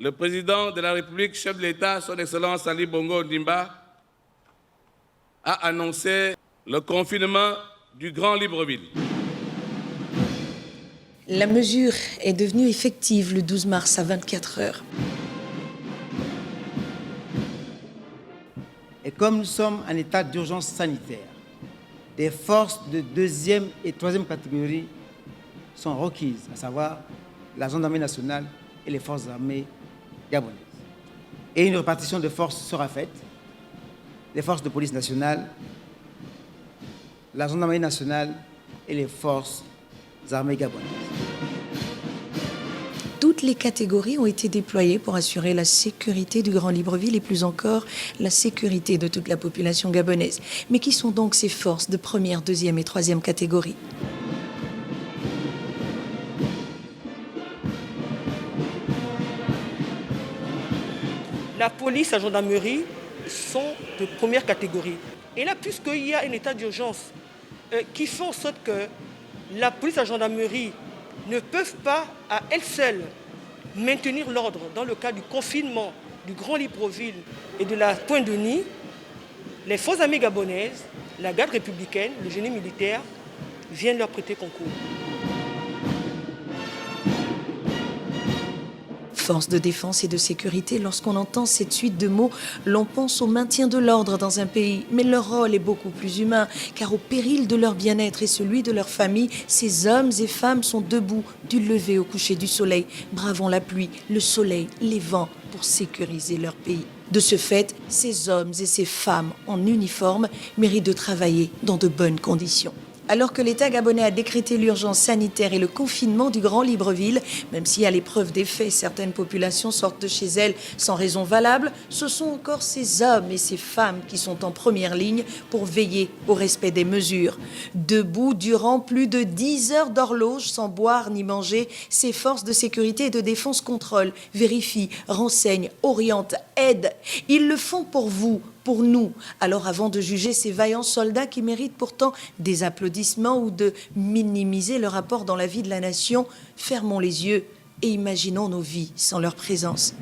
le président de la République, chef de l'État, son Excellence Ali Bongo Ondimba, a annoncé le confinement du Grand Libreville. La mesure est devenue effective le 12 mars à 24 heures. Et comme nous sommes en état d'urgence sanitaire, des forces de deuxième et troisième catégorie sont requises, à savoir la gendarmerie nationale et les forces armées gabonaises. Et une répartition de forces sera faite. Les forces de police nationale, la gendarmerie nationale et les forces armées gabonaises. Toutes les catégories ont été déployées pour assurer la sécurité du Grand Libreville et plus encore la sécurité de toute la population gabonaise. Mais qui sont donc ces forces de première, deuxième et troisième catégorie? La police, la gendarmerie sont de première catégorie. Et là, puisqu'il y a un état d'urgence qui fait en sorte que la police et la gendarmerie ne peuvent pas à elles seules maintenir l'ordre dans le cas du confinement du Grand Libreville et de la Pointe-de-Nez, les forces armées gabonaises, la garde républicaine, le génie militaire viennent leur prêter concours. Forces de défense et de sécurité, lorsqu'on entend cette suite de mots, l'on pense au maintien de l'ordre dans un pays. Mais leur rôle est beaucoup plus humain, car au péril de leur bien-être et celui de leur famille, ces hommes et femmes sont debout du lever au coucher du soleil, bravant la pluie, le soleil, les vents, pour sécuriser leur pays. De ce fait, ces hommes et ces femmes en uniforme méritent de travailler dans de bonnes conditions. Alors que l'État gabonais a décrété l'urgence sanitaire et le confinement du Grand Libreville, même si à l'épreuve des faits, certaines populations sortent de chez elles sans raison valable, ce sont encore ces hommes et ces femmes qui sont en première ligne pour veiller au respect des mesures. Debout durant plus de 10 heures d'horloge sans boire ni manger, ces forces de sécurité et de défense contrôlent, vérifient, renseignent, orientent, aident. Ils le font pour vous, pour nous. Alors avant de juger ces vaillants soldats qui méritent pourtant des applaudissements ou de minimiser leur apport dans la vie de la nation, fermons les yeux et imaginons nos vies sans leur présence.